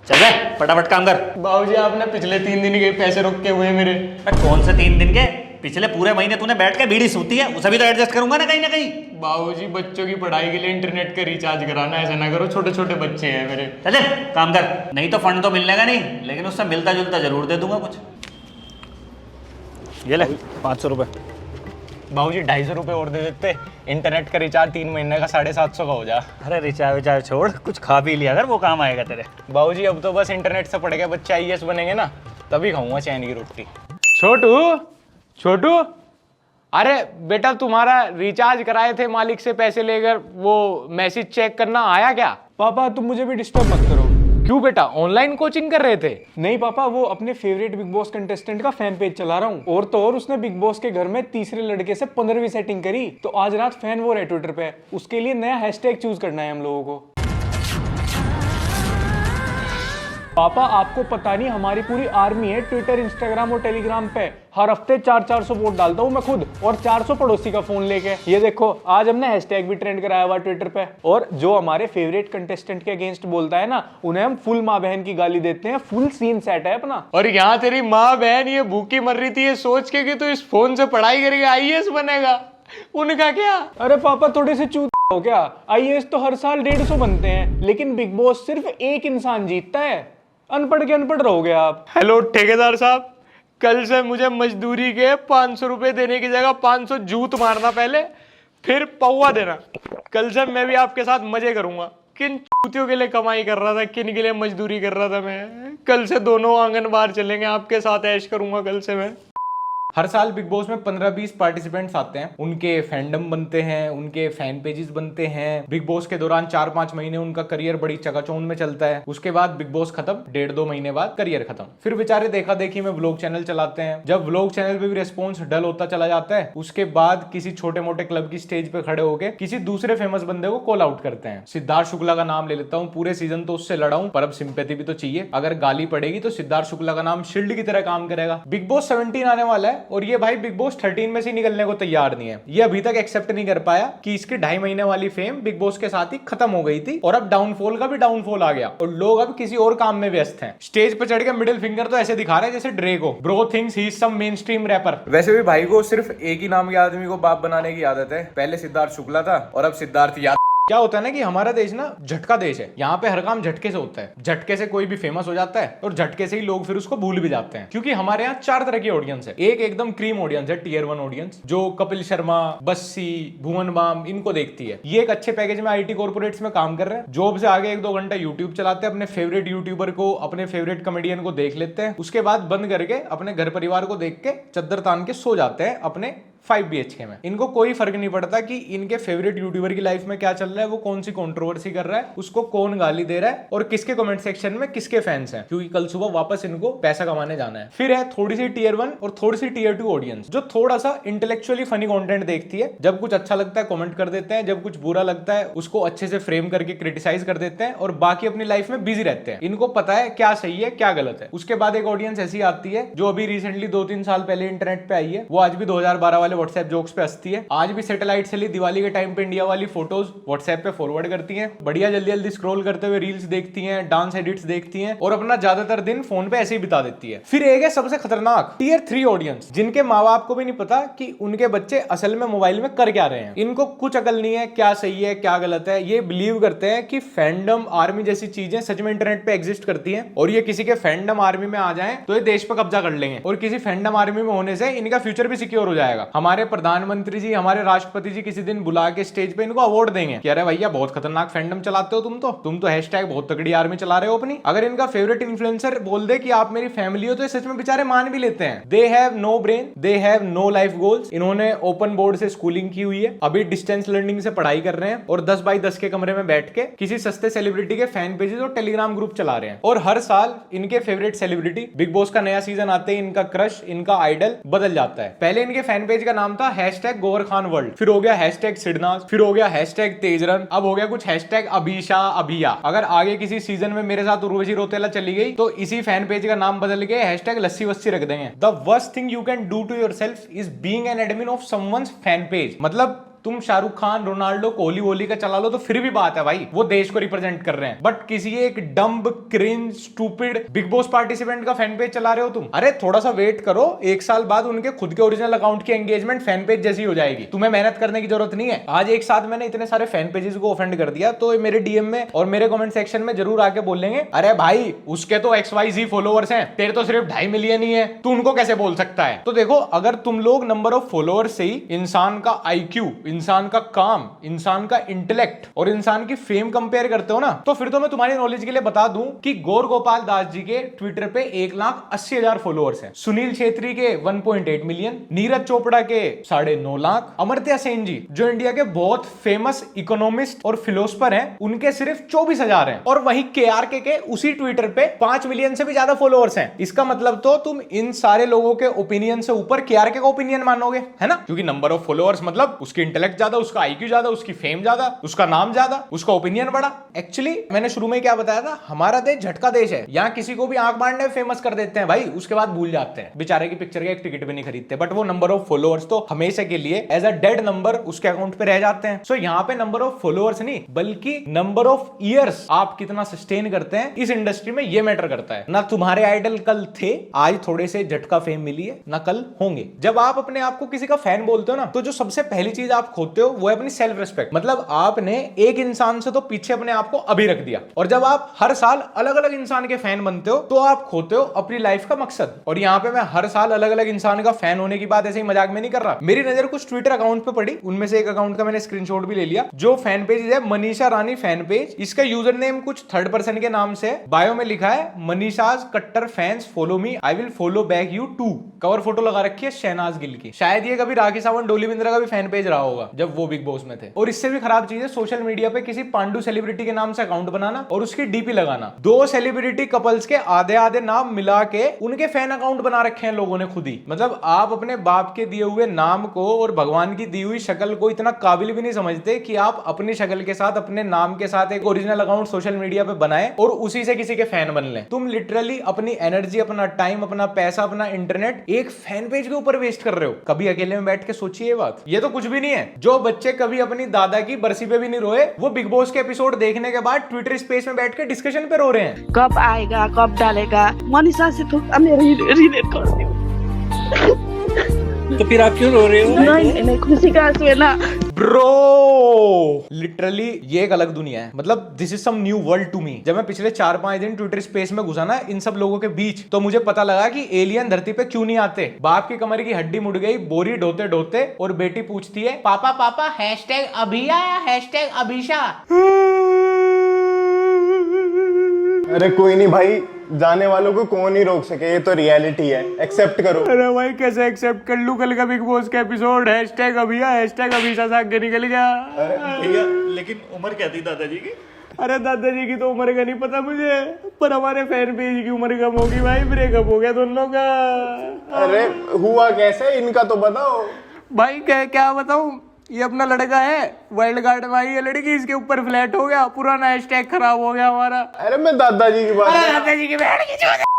चल रहा फटाफट काम कर। बाबूजी आपने पिछले 3 दिन के पैसे रोक के हुए मेरे। कौन से 3 दिन के? पिछले पूरे महीने तूने बैठ के बीड़ी सूती है, उसे भी तो एडजस्ट करूंगा ना कहीं। बाबूजी बच्चों की पढ़ाई के लिए इंटरनेट का रिचार्ज कराना, ऐसा ना करो, छोटे छोटे बच्चे हैं मेरे। चल काम कर, नहीं तो फंड तो मिलने का नहीं, लेकिन उससे मिलता जुलता जरूर दे दूंगा कुछ। ये ले 500 रुपये। बाबूजी 250 रुपये और दे देते, इंटरनेट का रिचार्ज 3 महीने का 750 का हो जा। अरे रिचार्ज विचार्ज छोड़, कुछ खा पी लिया अगर वो काम आएगा तेरे। बाबूजी अब तो बस इंटरनेट से पढ़ के बच्चे IAS बनेंगे ना, तभी खाऊंगा चैन की रोटी। छोटू अरे बेटा तुम्हारा रिचार्ज कराए थे मालिक से पैसे लेकर, वो मैसेज चेक करना आया क्या? पापा तुम मुझे भी डिस्टर्ब मत करो। क्यों बेटा, ऑनलाइन कोचिंग कर रहे थे? नहीं पापा, वो अपने फेवरेट बिग बॉस कंटेस्टेंट का फैन पेज चला रहा हूँ। और तो और उसने बिग बॉस के घर में तीसरे लड़के से 15वीं सेटिंग करी, तो आज रात फैन वॉर है ट्विटर पे। उसके लिए नया हैशटैग चूज करना है हम लोगों को। पापा आपको पता नहीं, हमारी पूरी आर्मी है ट्विटर, इंस्टाग्राम और टेलीग्राम पे। हर हफ्ते 400 वोट डालता हूँ मैं खुद, और 400 पड़ोसी का फोन लेके। ये देखो आज हमने हैशटैग भी ट्रेंड कराया हुआ ट्विटर पे। और जो हमारे फेवरेट कंटेस्टेंट के अगेंस्ट बोलता है ना, उन्हें हम फुल माँ बहन की गाली देते हैं। फुल सीन सेट है अपना। और यहाँ तेरी माँ बहन ये भूखी मर रही थी ये सोच के कि तू इस फोन से पढ़ाई करके IAS बनेगा, उनका क्या? अरे पापा थोड़े से चूत हो क्या? IAS तो हर साल 150 बनते हैं, लेकिन बिग बॉस सिर्फ एक इंसान जीतता है। अनपढ़ के अनपढ़ रहोगे आप। हेलो ठेकेदार साहब, कल से मुझे मजदूरी के 500 रुपए देने की जगह 500 जूत मारना पहले, फिर पौवा देना। कल से मैं भी आपके साथ मजे करूंगा। किन चूतियों के लिए कमाई कर रहा था, किन के लिए मजदूरी कर रहा था मैं? कल से दोनों आंगन बाहर चलेंगे, आपके साथ ऐश करूंगा कल से मैं। हर साल बिग बॉस में 15-20 पार्टिसिपेंट्स आते हैं, उनके फैंडम बनते हैं, उनके फैन पेजेस बनते हैं। बिग बॉस के दौरान 4-5 महीने उनका करियर बड़ी चकाचौंध में चलता है। उसके बाद बिग बॉस खत्म, 1.5-2 महीने बाद करियर खत्म। फिर बेचारे देखा देखी में व्लॉग चैनल चलाते हैं। जब व्लॉग चैनल पे भी रेस्पॉन्स डल होता चला जाता है, उसके बाद किसी छोटे मोटे क्लब की स्टेज पे खड़े होकर किसी दूसरे फेमस बंदे को कॉल आउट करते हैं। सिद्धार्थ शुक्ला का नाम ले लेता हूँ, पूरे सीजन तो उससे लड़ा हूं, पर अब सिंपैथी भी तो चाहिए। अगर गाली पड़ेगी तो सिद्धार्थ शुक्ला का नाम शील्ड की तरह काम करेगा। बिग बॉस 17 आने वाला है और ये भाई बिग बॉस 13 में से निकलने को तैयार नहीं है। ये अभी तक एक्सेप्ट नहीं कर पाया कि इसके 2.5 महीने वाली फेम बिग बॉस के साथ ही खत्म हो गई थी, और अब डाउनफॉल का भी डाउनफॉल आ गया और लोग अब किसी और काम में व्यस्त हैं। स्टेज पर चढ़ के मिडिल फिंगर तो ऐसे दिखा रहे हैं जैसे ड्रेक हो। Bro thinks he is some mainstream rapper. वैसे भी भाई को सिर्फ एक ही नाम के आदमी को बाप बनाने की आदत है। पहले सिद्धार्थ शुक्ला था और अब सिद्धार्थ यादव। क्या होता है ना कि हमारा देश ना झटका देश है। यहाँ पे हर काम झटके से होता है। झटके से कोई भी फेमस हो जाता है और झटके से ही लोग फिर उसको भूल भी जाते हैं, क्योंकि हमारे यहाँ 4 तरह की ऑडियंस है। एक एकदम क्रीम ऑडियंस है, टियर 1 ऑडियंस, जो कपिल शर्मा, बस्सी, भुवन बाम इनको देखती है। ये एक अच्छे पैकेज में IT कॉर्पोरेट्स में काम कर रहे हैं। जॉब से आगे 1-2 घंटा यूट्यूब चलाते हैं, अपने फेवरेट यूट्यूबर को, अपने फेवरेट कॉमेडियन को देख लेते हैं। उसके बाद बंद करके अपने घर परिवार को देख के चद्दर तान के सो जाते हैं अपने 5 BHK में। इनको कोई फर्क नहीं पड़ता कि इनके फेवरेट यूट्यूबर की लाइफ में क्या चल रहा है, वो कौन सी कंट्रोवर्सी कर रहा है, उसको कौन गाली दे रहा है और किसके कमेंट सेक्शन में किसके फैंस हैं, क्योंकि कल सुबह वापस इनको पैसा कमाने जाना है। फिर है थोड़ी सी टियर 1 और थोड़ी सी टियर 2 ऑडियंस, जो थोड़ा सा इंटेलेक्चुअली फनी कंटेंट देखती है। जब कुछ अच्छा लगता है कमेंट कर देते हैं, जब कुछ बुरा लगता है उसको अच्छे से फ्रेम करके क्रिटिसाइज कर देते हैं और बाकी अपनी लाइफ में बिजी रहते हैं। इनको पता है क्या सही है क्या गलत है। उसके बाद एक ऑडियंस ऐसी आती है जो अभी रिसेंटली 2-3 साल पहले इंटरनेट पे आई है। वो आज भी 2012 वाले व्हाट्सएप जोक्स पे है। आज भी सैटेलाइट से ली दिवाली के टाइम पे इंडिया वाली फोटोज व्हाट्सएप पे फॉरवर्ड करती हैं, बढ़िया जल्दी जल्दी स्क्रॉल करते हुए रील्स देखती हैं, डांस एडिट्स देखती हैं और अपना ज्यादातर दिन फोन पे ऐसे ही बिता देती है। फिर एक है सबसे खतरनाक टियर 3 ऑडियंस, जिनके माँ बाप को भी नहीं पता कि उनके बच्चे असल में मोबाइल में कर क्या रहे हैं। इनको कुछ अकल नहीं है क्या सही है क्या गलत है। ये बिलीव करते हैं कि फैंडम आर्मी जैसी चीजें सच में इंटरनेट पे एग्जिस्ट करती हैं और ये किसी के फैंडम आर्मी में आ जाएं तो ये देश पे कब्जा कर लेंगे और किसी फैंडम आर्मी में होने से इनका फ्यूचर भी सिक्योर हो जाएगा। हमारे प्रधानमंत्री जी, हमारे राष्ट्रपति जी किसी दिन बुला के स्टेज पे इनको अवार्ड देंगे कि अरे भैया बहुत खतरनाक फैंडम चलाते हो तुम तो हैशटैग बहुत तगड़ी आर्मी चला रहे हो अपनी। अगर इनका फेवरेट इन्फ्लुएंसर बोल दे कि आप मेरी फैमिली हो तो ये सच में बेचारे मान भी लेते हैं। They have no brain, they have no life goals. इन्होंने ओपन बोर्ड से स्कूलिंग की हुई है, अभी डिस्टेंस लर्निंग से पढ़ाई कर रहे हैं और 10 बाई 10 के कमरे में बैठ के किसी सस्ते सेलिब्रिटी के फैन पेजेस और टेलीग्राम ग्रुप चला रहे हैं। और हर साल इनके फेवरेट सेलिब्रिटी बिग बॉस का नया सीजन आते ही इनका क्रश, इनका आइडल बदल जाता है। पहले इनके फैन पेज का नाम था हैशटैग गोवर खान वर्ल्ड, फिर हो गया हैशटैग सिडनाज, फिर हो गया हैशटैग तेजरन, अब हो गया कुछ हैशटैग अभिशा अभिया। अगर आगे किसी सीजन में मेरे साथ उर्वशी रौतेला चली गई तो इसी फैन पेज का नाम बदल के हैशटैग लस्सी वस्सी रख देंगे। The worst thing you can do to yourself is being an admin of someone's fan page. मतलब तुम शाहरुख खान, रोनाल्डो, कोहली वोहली का चला लो तो फिर भी बात है भाई, वो देश को रिप्रेजेंट कर रहे हैं। बट किसी एक dumb, cringe, stupid big boss participant का फैन पेज चला रहे हो तुम। अरे थोड़ा सा वेट करो, 1 साल बाद उनके खुद के ओरिजिनल अकाउंट की एंगेजमेंट फैन पेज जैसी हो जाएगी, तुम्हें मेहनत करने की जरूरत नहीं है। आज एक साथ मैंने इतने सारे फैन पेजेस को ऑफेंड कर दिया, तो मेरे डीएम में और मेरे कमेंट सेक्शन में जरूर आके बोलेंगे, अरे भाई उसके तो XYZ फॉलोअर्स हैं, तेरे तो सिर्फ 2.5 मिलियन ही है, तू उनको कैसे बोल सकता है। तो देखो, अगर तुम लोग नंबर ऑफ फॉलोअर्स से ही इंसान का IQ, इंसान का काम, इंसान का इंटेलेक्ट और इंसान की फेम कंपेयर करते हो ना, तो फिर तो मैं तुम्हारी नॉलेज के लिए बता दूं कि गौर गोपाल दास जी के ट्विटर पे 1,80,000 फॉलोअर्स हैं, सुनील छेत्री के 1.8 मिलियन, नीरज चोपड़ा के 9.5 लाख, अमर्त्य सेन जी जो इंडिया के बहुत फेमस इकोनॉमिस्ट और फिलोसफर हैं, उनके सिर्फ 24,000 हैं, और वहीं KRK के उसी ट्विटर पे 5 मिलियन से भी ज्यादा फॉलोअर्स हैं। इसका मतलब तो तुम इन सारे लोगों के ओपिनियन से ऊपर KRK का ओपिनियन मानोगे, है ना, क्योंकि नंबर ऑफ फॉलोअर्स मतलब उसकी इंटेलेक्ट ज्यादा, उसका IQ ज्यादा, उसकी फेम ज्यादा, उसका नाम ज्यादा, उसका ओपिनियन बड़ा। एक्चुअली मैंने शुरू में क्या बताया था, हमारा देश झटका देश है, यहाँ किसी को भी आंख मारने फेमस कर देते हैं भाई, उसके बाद भूल जाते हैं, बेचारे की पिक्चर का एक टिकट भी नहीं खरीदते, बट वो नंबर ऑफ फॉलोअर्स तो हमेशा के लिए एज अ डेड नंबर उसके अकाउंट पे रह जाते हैं। सो यहाँ पे नंबर ऑफ फॉलोअर्स नहीं, बल्कि नंबर ऑफ ईयर्स आप कितना सस्टेन करते हैं इस इंडस्ट्री में, ये मैटर करता है ना। तुम्हारे आइडल कल थे, आज थोड़े से झटका फेम मिली है, ना कल होंगे। जब आप अपने आप को किसी का फैन बोलते हो ना, तो जो सबसे पहली चीज आप खोते हो वो है अपनी सेल्फ रिस्पेक्ट। मतलब आपने एक इंसान से तो पीछे अपने आप को अभी रख दिया, और जब आप हर साल अलग अलग इंसान के फैन बनते हो तो आप खोते हो अपनी लाइफ का मकसद। और यहाँ पे मैं हर साल अलग अलग इंसान का फैन होने की बात ऐसे ही मजाक में नहीं कर रहा, मेरी नजर कुछ ट्विटर अकाउंट पे पड़ी, उनमें से एक अकाउंट का मैंने स्क्रीनशॉट भी ले लिया। जो फैन पेज है मनीषा रानी फैन पेज, इसका यूजर नेम कुछ थर्ड पर्सन के नाम से, बायो में लिखा है मनीषाज कट्टर fans follow me, I will follow back you too. Cover photo लगा रखी है शहनाज गिल की, शायद ये कभी राखी सावंत, डोली बिंद्रा का भी फैन पेज रहा होगा जब वो बिग बॉस में थे। और इससे भी खराब चीज है सोशल मीडिया पे किसी पांडु सेलिब्रिटी के नाम से अकाउंट बनाना और उसकी डीपी लगाना। 2 सेलिब्रिटी कपल्स के आधे आधे नाम मिला के उनके फैन अकाउंट बना रखे हैं लोगों ने खुद ही। मतलब आप अपने बाप के दिए हुए नाम को और भगवान की दी हुई शक्ल को इतना काबिल भी नहीं समझते कि आप अपनी शक्ल के साथ, अपने नाम के साथ एक ओरिजिनल अकाउंट सोशल मीडिया पे बनाए और उसी से किसी के फैन बन लें। तुम लिटरली अपनी एनर्जी, अपना टाइम, अपना पैसा, अपना इंटरनेट एक फैन पेज के ऊपर वेस्ट कर रहे हो। कभी अकेले में बैठ के सोचिए ये बात। ये तो कुछ भी नहीं है। जो बच्चे कभी अपनी दादा की बरसी पे भी नहीं रोए, वो बिग बॉस के एपिसोड देखने के बाद ट्विटर स्पेस में बैठ के डिस्कशन पे रो रहे हैं। कब आएगा, कब डालेगा। मनीषा से तो रिलेट कर दी। तो फिर आप क्यों रो रहे हो? नहीं, खुशी का आंसू है ना ब्रो। लिटरली ये एक अलग दुनिया है। मतलब this is some new world to me. जब मैं पिछले 4-5 दिन ट्विटर स्पेस में घुसा ना इन सब लोगों के बीच, तो मुझे पता लगा कि एलियन धरती पे क्यों नहीं आते। बाप की कमर की हड्डी मुड़ गई बोरी ढोते ढोते, और बेटी पूछती है पापा पापा हैशटैग अभिया या हैशटैग अभिषा। अरे कोई नहीं भाई, जाने वालों को कौन ही रोक सके, ये तो रियलिटी है, एक्सेप्ट करो। अरे भाई कैसे एक्सेप्ट कर लूं, कल का बिग बॉस का एपिसोड हैशटैग अभिया हैशटैग अभिषा से आगे निकल गया। भैया लेकिन उम्र क्या थी दादाजी की? अरे दादाजी की तो उम्र का नहीं पता मुझे, पर हमारे फैन पेज की उम्र कम होगी भाई, ब्रेकअप हो गया दोनों का। अरे हुआ कैसे, इनका तो बताओ भाई। क्या बताऊं, ये अपना लड़का है वाइल्ड कार्ड में आई है लड़की, इसके ऊपर फ्लैट हो गया, पुराना हैशटैग खराब हो गया हमारा। अरे मैं दादाजी की बात दादाजी की बहन की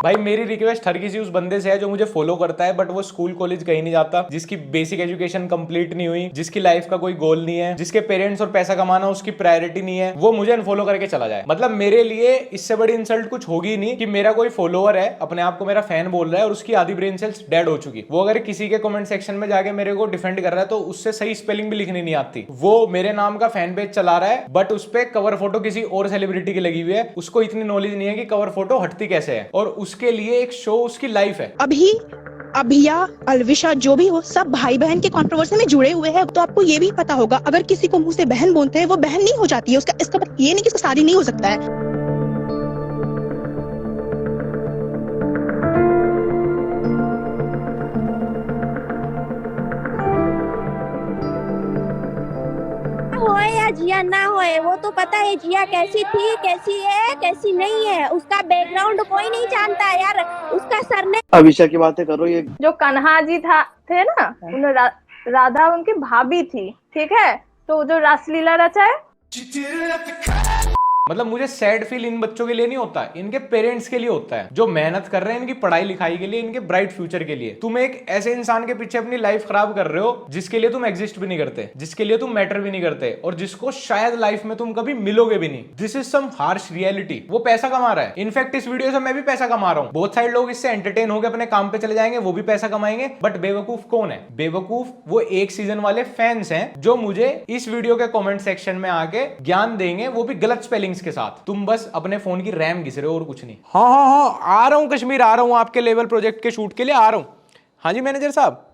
भाई मेरी रिक्वेस्ट हर किसी उस बंदे से है जो मुझे फॉलो करता है बट वो स्कूल कॉलेज कहीं नहीं जाता, जिसकी बेसिक एजुकेशन कंप्लीट नहीं हुई, जिसकी लाइफ का कोई गोल नहीं है, जिसके पेरेंट्स और पैसा कमाना उसकी प्रायोरिटी नहीं है, वो मुझे अनफॉलो करके चला जाए। मतलब मेरे लिए इससे बड़ी इंसल्ट कुछ होगी नहीं कि मेरा कोई फॉलोअर है, अपने आप को मेरा फैन बोल रहा है और उसकी आधी ब्रेन सेल्स डेड हो चुकी। वो अगर किसी के कमेंट सेक्शन में जाके मेरे को डिफेंड कर रहा है तो उससे सही स्पेलिंग भी लिखनी नहीं आती। वो मेरे नाम का फैन पेज चला रहा है बट उस पर कवर फोटो किसी और सेलिब्रिटी की लगी हुई है, उसको इतनी नॉलेज नहीं है कि कवर फोटो हटती कैसे है, और उसके लिए एक शो उसकी लाइफ है। अभी अभिया अलविशा जो भी हो, सब भाई बहन के कंट्रोवर्सी में जुड़े हुए हैं। तो आपको ये भी पता होगा, अगर किसी को मुंह से बहन बोलते हैं वो बहन नहीं हो जाती है, उसका इसका मतलब ये नहीं कि उसका शादी नहीं हो सकता है। होए या जिया ना होए, वो तो पता है जिया कैसी थी, कैसी है, कैसी नहीं है, उसका बैकग्राउंड कोई नहीं जानता यार, उसका सरने। अभिषा की बातें करो। ये जो कन्हा जी थे ना, उन्हें राधा उनकी भाभी थी, ठीक है, तो जो रासलीला रचा है मतलब मुझे सैड फील इन बच्चों के लिए नहीं होता है, इनके पेरेंट्स के लिए होता है जो मेहनत कर रहे हैं इनकी पढ़ाई लिखाई के लिए, इनके ब्राइट फ्यूचर के लिए। तुम एक ऐसे इंसान के पीछे अपनी लाइफ खराब कर रहे हो जिसके लिए तुम एग्जिस्ट भी नहीं करते, जिसके लिए तुम मैटर भी नहीं करते और जिसको शायद लाइफ में तुम कभी मिलोगे भी नहीं। This is some harsh reality. वो पैसा कमा रहा है, इनफैक्ट इस वीडियो से मैं भी पैसा कमा रहा हूं। बहुत सारे लोग इससे एंटरटेन होकर अपने काम पे चले जाएंगे, वो भी पैसा कमाएंगे। बट बेवकूफ कौन है? बेवकूफ वो एक सीजन वाले फैंस हैं जो मुझे इस वीडियो के कमेंट सेक्शन में आके ज्ञान देंगे, वो भी गलत स्पेलिंग्स के साथ। तुम बस अपने फोन की रैम घिस रहे हो और कुछ नहीं। हाँ, आ रहा हूं कश्मीर, आ रहा हूं आपके लेवल प्रोजेक्ट के शूट के लिए आ रहा हूं। हाँ जी मैनेजर साहब,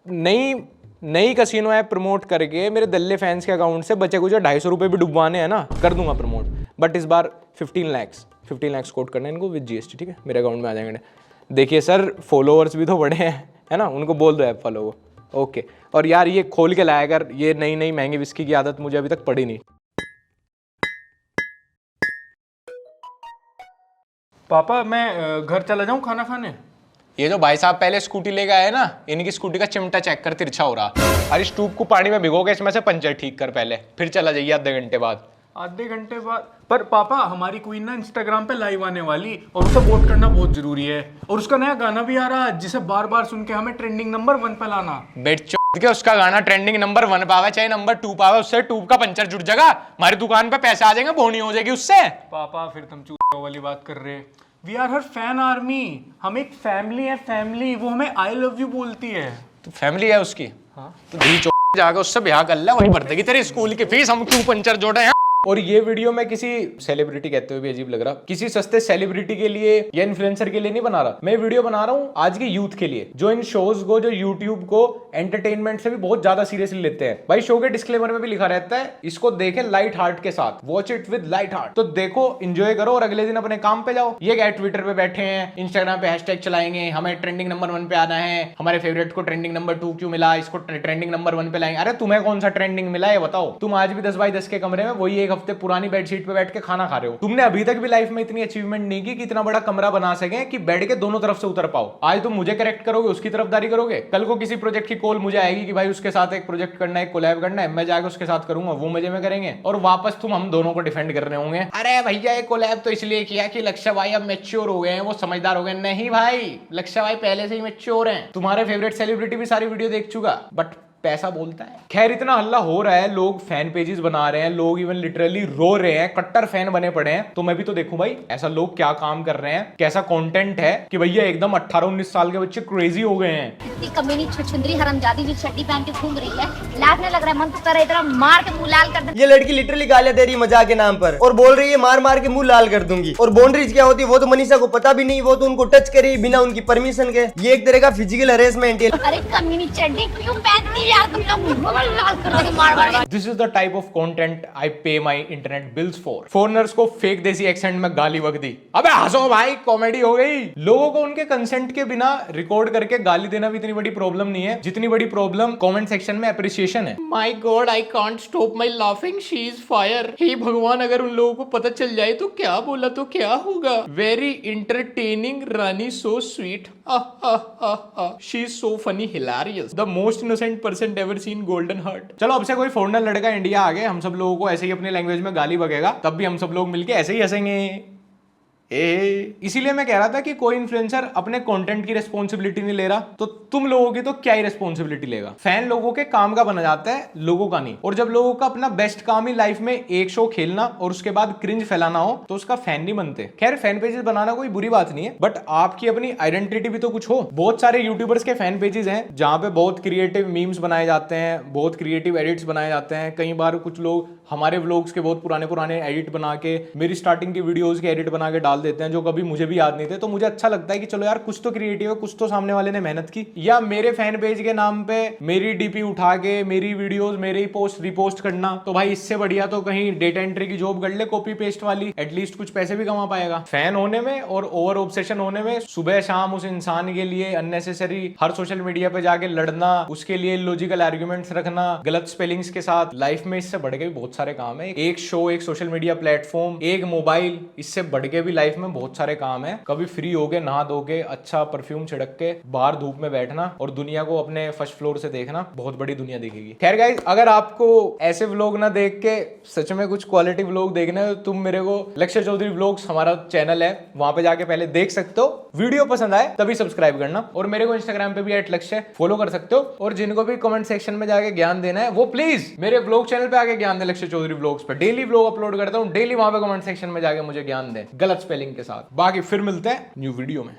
नई कसिनो ऐप प्रमोट करके मेरे दल्ले फैंस के अकाउंट से बचे कुछ 250 रुपए भी डुबवाने हैं ना, कर दूंगा प्रमोट। बट इस बार 15 लाख कोट करना है इनको विद जीएसटी, ठीक है? मेरे अकाउंट में आ जाएंगे। देखिए सर, फॉलोअर्स भी तो बड़े हैं, है ना? उनको बोल दो ऐप फॉलो को। ओके। और यार ये खोल के लाया कर, ये नई महंगी विस्की की आदत मुझे अभी तक पड़ी नहीं। पापा मैं घर चला जाऊं खाना खाने? ये जो भाई साहब पहले स्कूटी लेके आए ना, इनकी स्कूटी का चिमटा चेक कर, तिरछा हो रहा। अरे इस ट्यूब को पानी में भिगो के इसमें से पंचर ठीक कर पहले, फिर चला जाइए आधे घंटे बाद। आधे घंटे बाद? पर पापा हमारी क्वीन ना इंस्टाग्राम पे लाइव आने वाली और उसे वोट करना बहुत जरूरी है। और उसका नया गाना भी आ रहा है जिसे बार बार सुन के हमें ट्रेंडिंग नंबर 1 पे लाना। बेट के उसका गाना ट्रेंडिंग नंबर 1 पावे चाहे नंबर 2 पावे, उससे ट्यूब का पंचर जुट जाएगा, हमारी दुकान पे पैसे आ जाएंगे, बोनी हो जाएगी उससे। पापा फिर तुम चूतियों वाली बात कर रहे। We are her fan army, हम एक फैमिली है, फैमिली। वो हमें आई लव यू बोलती है। तो फैमिली है उसकी? हाँ। तो धी जाकर उससे ब्याह कर ले, वही भर देगी तेरी स्कूल की फीस। हम क्यों पंचर जोड़े हैं? और ये वीडियो मैं किसी सेलिब्रिटी कहते हुए भी अजीब लग रहा, किसी सस्ते सेलिब्रिटी के लिए या इन्फ्लुएंसर के लिए नहीं बना रहा। मैं वीडियो बना रहा हूँ आज के यूथ के लिए, जो इन शोज को, जो यूट्यूब को एंटरटेनमेंट से भी बहुत ज्यादा सीरियसली लेते हैं। भाई शो के डिस्क्लेमर में भी लिखा रहता है, इसको देखें लाइट हार्ट के साथ, watch it with light heart. तो देखो, एंजॉय करो और अगले दिन अपने काम पे जाओ। ये क्या ट्विटर पे बैठे हैं, इंस्टाग्राम पे हैशटैग चलाएंगे, हमें ट्रेंडिंग नंबर 1 पे आना है, हमारे फेवरेट को ट्रेंडिंग नंबर 2 क्यों मिला, इसको ट्रेंडिंग नंबर 1 पे लाएंगे। अरे तुम्हें कौन सा ट्रेंडिंग मिला है बताओ? तुम आज भी 10x10 के कमरे में वही एक हफ्ते पुरानी बेडशीट पे बैठ के खाना खा रहे हो। तुमने अभी तक भी लाइफ में इतनी अचीवमेंट नहीं की कि इतना बड़ा कमरा बना सके कि बेड के दोनों तरफ से उतर पाओ। आज तुम मुझे करेक्ट करोगे, उसकी तरफदारी करोगे, कल को किसी प्रोजेक्ट की कॉल मुझे आएगी कि भाई उसके साथ एक प्रोजेक्ट करना है, एक कोलैब करना है, मैं जाकर उसके साथ करूंगा, वो मजे में करेंगे और वापस तुम हम दोनों को डिफेंड कर रहे होंगे। अरे भैया ये कोलैब तो इसलिए किया कि लक्ष्य भाई अब मैच्योर हो गए हैं, वो समझदार हो गए। नहीं भाई, लक्ष्य भाई पहले से ही मैच्योर हैं। तुम्हारे फेवरेट सेलिब्रिटी भी सारी वीडियो देख चुका, बट पैसा बोलता है। खैर, इतना हल्ला हो रहा है, लोग फैन पेजेस बना रहे हैं, लोग इवन लिटरली रो रहे हैं, कट्टर फैन बने पड़े हैं। तो मैं भी तो देखूं भाई ऐसा लोग क्या काम कर रहे हैं, कैसा कंटेंट है कि भैया एकदम 18-19 साल के बच्चे क्रेजी हो गए हैं। इतनी कमीनी छुछुंदरी हरामजादी भी चड्डी पहन के घूम रही है, लाजने लग रहा है, मन तो कर रहा है इधर मार के मुंह लाल कर दे। ये लड़की लिटरली गालियां दे रही है मजाक के नाम पर और बोल रही है मार मार के मुंह लाल कर दूंगी। और बाउंड्रीज क्या होती है वो तो मनीषा को पता भी नहीं, वो तो उनको टच करी बिना उनकी परमिशन के। ये एक तरह का फिजिकल हरेसमेंट है। अरे कमीनी चड्डी क्यों पहनती है यार, तुम लोग लाल कर दो मार मार के। This is the type of content I pay my internet bills for. Foreigners को फेक देसी एक्सेंट में गाली बक दी। अबे हंसो भाई, कॉमेडी हो गई। लोगों को उनके कंसेंट के बिना रिकॉर्ड करके गाली देना भी इतनी बड़ी प्रॉब्लम नहीं है जितनी बड़ी प्रॉब्लम कमेंट सेक्शन में अप्रिसिएशन है। My god, I can't stop my laughing, she is fire. हे भगवान, अगर उन लोगों को पता चल जाए तो क्या बोला तो क्या होगा। Very entertaining Rani, so sweet, she is so funny, hilarious, the most innocent person ever seen, golden heart. चलो अब से कोई फॉरेनर लड़का इंडिया आ गए, हम सब लोगों को ऐसे ही अपनी लैंग्वेज में गाली बकेगा, तब भी हम सब लोग मिलके ऐसे ही हंसेंगे। इसीलिए मैं कह रहा था कि कोई इन्फ्लुएंसर अपने कंटेंट की रिस्पॉन्सिबिलिटी नहीं ले रहा, तो तुम लोगों की तो क्या ही रिस्पॉन्सिबिलिटी लेगा। फैन लोगों के काम का बना जाता है, लोगों का नहीं। और जब लोगों का अपना बेस्ट काम ही लाइफ में एक शो खेलना और उसके बाद क्रिंज फैलाना हो तो उसका फैन नहीं बनते। खैर, फैन पेजेस बनाना कोई बुरी बात नहीं है, बट आपकी अपनी आइडेंटिटी भी तो कुछ हो। बहुत सारे यूट्यूबर्स के फैन पेजेस हैं जहां पे बहुत क्रिएटिव मीम्स बनाए जाते हैं, बहुत क्रिएटिव एडिट्स बनाए जाते हैं। कई बार कुछ लोग हमारे व्लॉग्स के बहुत पुराने एडिट बना के, मेरी स्टार्टिंग की वीडियोस के एडिट बना के डाल देते हैं, जो कभी मुझे भी याद नहीं थे। तो मुझे अच्छा लगता है कि चलो यार, कुछ तो क्रिएटिव है, कुछ तो सामने वाले ने मेहनत की। या मेरे फैन पेज के नाम पे मेरी डीपी उठा के मेरी वीडियोस, मेरे ही पोस्ट रिपोस्ट करना, तो भाई इससे बढ़िया तो कहीं डेटा एंट्री की जॉब कर ले, कॉपी पेस्ट वाली, एटलीस्ट कुछ पैसे भी कमा पाएगा। फैन होने में और ओवर ऑब्सेशन होने में सुबह शाम उस इंसान के लिए अननेसेसरी हर सोशल मीडिया पे जाके लड़ना, उसके लिए लॉजिकल आर्ग्यूमेंट्स रखना गलत स्पेलिंग्स के साथ, लाइफ में इससे बढ़ के भी बहुत सारे काम है। एक शो, एक सोशल मीडिया प्लेटफॉर्म, एक मोबाइल, इससे बढ़ के भी लाइफ लाइफ में बहुत सारे काम है, कभी फ्री होके नहा धोके अच्छा परफ्यूम छिड़क के बाहर धूप में बैठना और दुनिया को अपने फर्स्ट फ्लोर से देखना, बहुत बड़ी दुनिया दिखेगी। खैर गाइस, अगर आपको ऐसे व्लॉग ना देख के सच में कुछ क्वालिटी व्लॉग देखना है तो तुम मेरे को लक्ष्य चौधरी व्लॉग्स हमारा चैनल है, वहां पे जाके पहले देख सकते हो। वीडियो पसंद आए तभी सब्सक्राइब करना, और मेरे को इंस्टाग्राम पे भी @लक्ष्य फॉलो कर सकते हो। और जिनको भी कमेंट सेक्शन में जाके ज्ञान देना है वो प्लीज मेरे व्लॉग चैनल पे आके ज्ञान दे। लक्ष्य चौधरी व्लॉग्स पे डेली व्लॉग अपलोड करता हूँ, डेली वहां पे कमेंट सेक्शन में जाके मुझे ज्ञान दें गलत स्पेलिंग के साथ। बाकी फिर मिलते हैं न्यू वीडियो में।